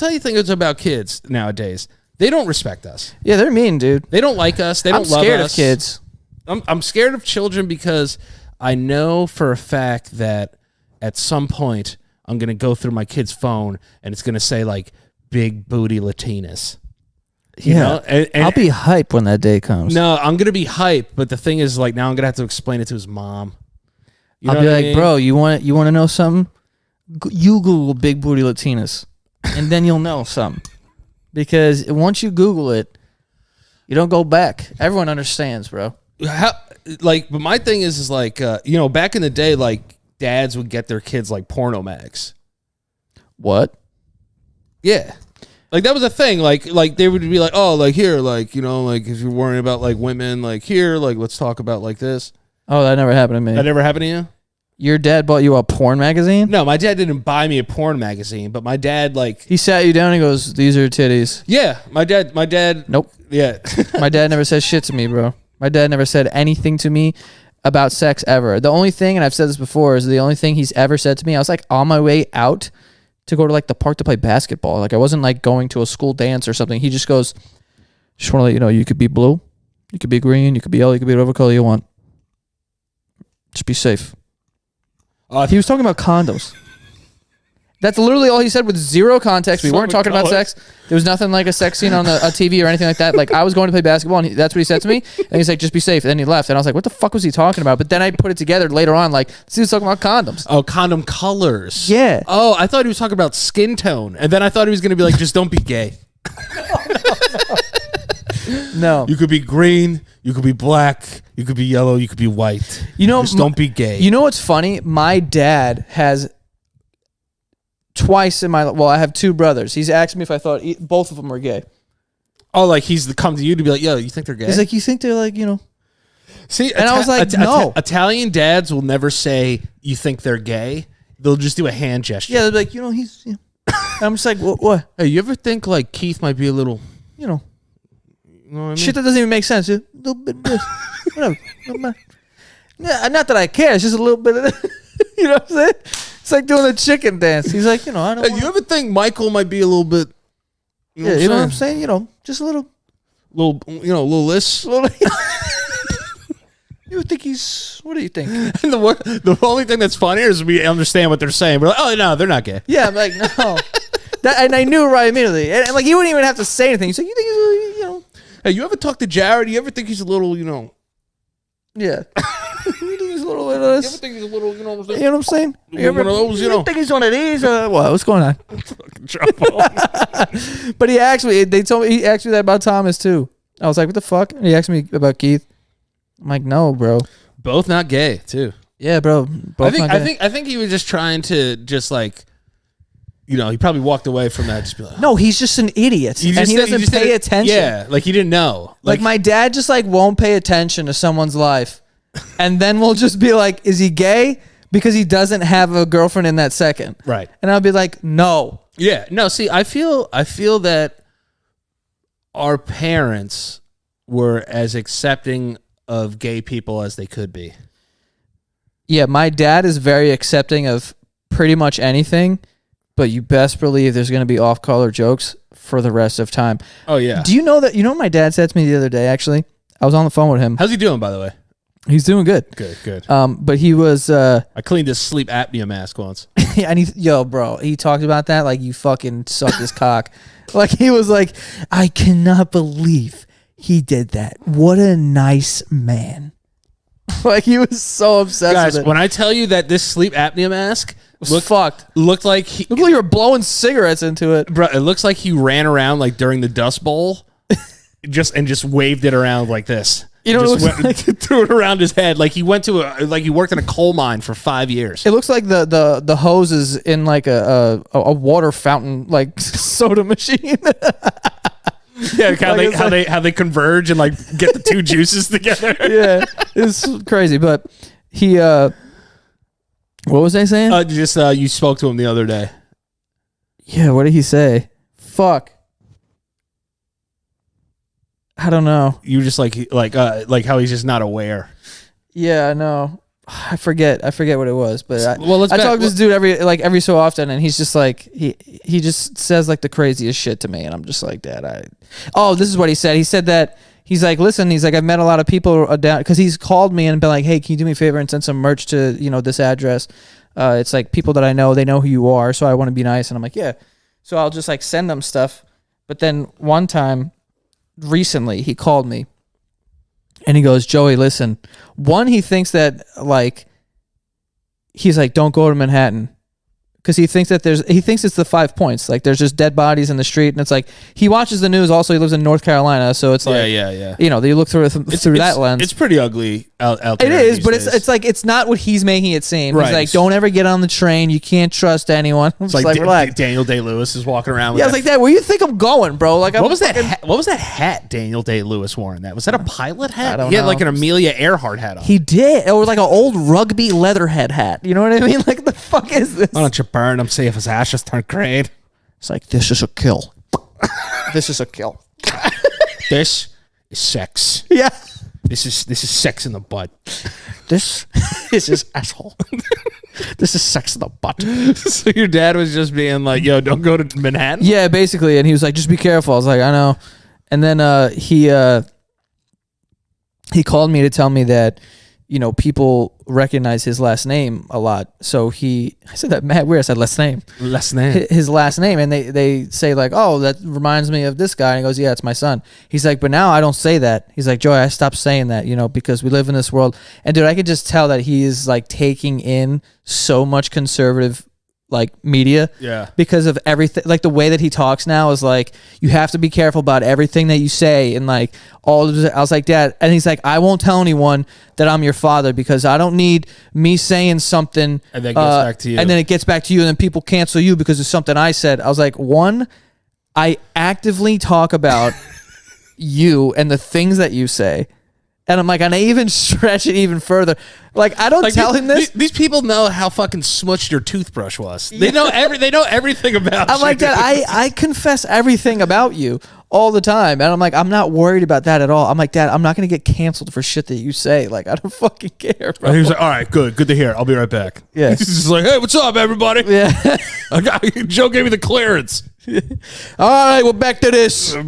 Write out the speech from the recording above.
tell you things about kids nowadays. They don't respect us. Yeah, they're mean, dude. They don't like us. They don't love us. I'm scared of kids. I'm scared of children because I know for a fact that at some point I'm going to go through my kid's phone and it's going to say like big booty Latinas. You know? And I'll be hype when that day comes. No, I'm going to be hype. But the thing is like now I'm going to have to explain it to his mom. I'll be like, bro, you want to know something? You Google big booty Latinas and then you'll know something. Because once you Google it, you don't go back. Everyone understands, bro. But my thing is like, back in the day, like dads would get their kids like porno mags. What? Yeah. Like that was a thing. Like they would be like, oh, like here, like, like if you're worrying about like women, like here, like let's talk about like this. Oh, that never happened to me. That never happened to you? Your dad bought you a porn magazine? No, my dad didn't buy me a porn magazine, but my dad like he sat you down and goes, "These are titties." Yeah, my dad. Nope. Yeah. My dad never said shit to me, bro. My dad never said anything to me about sex ever. The only thing, and I've said this before, is the only thing he's ever said to me. I was like on my way out to go to like the park to play basketball. Like I wasn't like going to a school dance or something. He just goes, "Just want to let you know, you could be blue, you could be green, you could be yellow, you could be whatever color you want. Just be safe." He was talking about condoms. That's literally all he said with zero context. We weren't talking about sex. There was nothing like a sex scene on a TV or anything like that. Like I was going to play basketball and that's what he said to me. And he's like, just be safe. And then he left. And I was like, what the fuck was he talking about? But then I put it together later on. Like, this dude's talking about condoms. Oh, condom colors. Yeah. Oh, I thought he was talking about skin tone. And then I thought he was going to be like, just don't be gay. No. You could be green, you could be black, you could be yellow, you could be white. Just don't be gay. You know what's funny? My dad has twice in my... Well, I have two brothers. He's asked me if I thought both of them were gay. Oh, like he's come to you to be like, yo, you think they're gay? He's like, you think they're like, See, and I was like, no. Italian dads will never say you think they're gay. They'll just do a hand gesture. Yeah, they'll be like, he's... And I'm just like, what? Hey, you ever think like Keith might be a little... You know what I mean? Shit that doesn't even make sense. A little bit of this. Whatever. Yeah, not that I care. It's just a little bit of this. You know what I'm saying? It's like doing a chicken dance. He's like, I don't Hey, you ever think Michael might be a little bit... You know what I'm saying? Just a little... little less... You think he's... What do you think? And the only thing that's funnier is we understand what they're saying. We're like, oh, no, they're not gay. Yeah, I'm like, no. And I knew right immediately. And like, you wouldn't even have to say anything. He's like, you think he's, Hey, you ever talk to Jared? You ever think he's a little, Yeah. You think he's a little bit of this? You ever think he's a little, You know what I'm saying? You ever, one of those, you think he's one of these? What's going on? Fucking trouble. But he asked me that about Thomas too. I was like, what the fuck? And he asked me about Keith. I'm like, no, bro. Both not gay, too. Yeah, bro. Both not gay. I think he was just trying to just like, he probably walked away from that. Just be like, no, he's just an idiot. He doesn't pay attention. Yeah, like he didn't know. Like my dad just like won't pay attention to someone's life. And then we'll just be like, is he gay? Because he doesn't have a girlfriend in that second. Right. And I'll be like, no. Yeah. No, see, I feel that our parents were as accepting of gay people as they could be. Yeah, my dad is very accepting of pretty much anything. But you best believe there's going to be off-color jokes for the rest of time. Oh, yeah. Do you know that? You know what my dad said to me the other day, actually? I was on the phone with him. How's he doing, by the way? He's doing good. Good. But he was... I cleaned his sleep apnea mask once. And bro, he talked about that like you fucking sucked his cock. Like, he was like, I cannot believe he did that. What a nice man. Like, he was so obsessed with it. Guys, when I tell you that this sleep apnea mask... Looked like you were blowing cigarettes into it. Bro, it looks like he ran around like during the Dust Bowl just waved it around like this. Threw it around his head like he went to he worked in a coal mine for 5 years. It looks like the hoses in like a water fountain like soda machine. Yeah, how they converge and like get the two juices together. Yeah, it's crazy. But he what was I saying? You spoke to him the other day. Yeah, what did he say? Fuck. I don't know. You just like how he's just not aware. Yeah, I know. I forget what it was, but I let's talk to this dude every so often, and he's just like he just says like the craziest shit to me, and I'm just like, Dad, this is what he said. He said that he's like, listen, he's like, I've met a lot of people down, because he's called me and been like, hey, can you do me a favor and send some merch to this address? It's like people that I know, they know who you are, so I want to be nice, and I'm like, yeah. So I'll just like send them stuff, but then one time recently he called me. And he goes, Joey, listen. One, he thinks that like he's like, don't go to Manhattan, because he thinks it's the 5 points. Like there's just dead bodies in the street, and it's like he watches the news. Also, he lives in North Carolina, so it's like yeah. You look through that lens. It's pretty ugly out there. It is, but it's like it's not what he's making it seem. Right. He's like, don't ever get on the train. You can't trust anyone. It's like relax. Daniel Day-Lewis is walking around. With I was like, Dad, where you think I'm going, bro? Like, what was that? What was that hat Daniel Day-Lewis wore? Was that a pilot hat? I don't know. He had like an Amelia Earhart hat on. He did. It was like an old rugby leatherhead hat. You know what I mean? Like, the fuck is this? Why don't you burn him? See if his ashes turn green. It's like, this is a kill. This is a kill. This is sex. Yeah. This is sex in the butt. This is asshole. This is sex in the butt. So your dad was just being like, yo, don't go to Manhattan? Yeah, basically. And he was like, just be careful. I was like, I know. And then he called me to tell me that, people recognize his last name a lot. So I said that mad weird. I said last name. His last name. And they say like, oh, that reminds me of this guy. And he goes, yeah, it's my son. He's like, but now I don't say that. He's like, Joey, I stopped saying that, because we live in this world. And dude, I could just tell that he is like taking in so much conservative like media, because of everything. Like the way that he talks now is like, you have to be careful about everything that you say, and like all of this. I was like, Dad, and he's like, I won't tell anyone that I'm your father, because I don't need me saying something and then it gets back to you, and then it gets back to you, and then people cancel you because of something I said. I was like, one, I actively talk about you and the things that you say. And I'm like, and I even stretch it even further. Like, I don't tell him this. These people know how fucking smushed your toothbrush was. They know everything about you. I'm like, Dad, I confess everything about you all the time. And I'm like, I'm not worried about that at all. I'm like, Dad, I'm not going to get canceled for shit that you say. Like, I don't fucking care, bro. And he was like, all right, good to hear. I'll be right back. Yeah. He's just like, hey, what's up, everybody? Yeah. Joe gave me the clearance. All right, well, back to this. Now,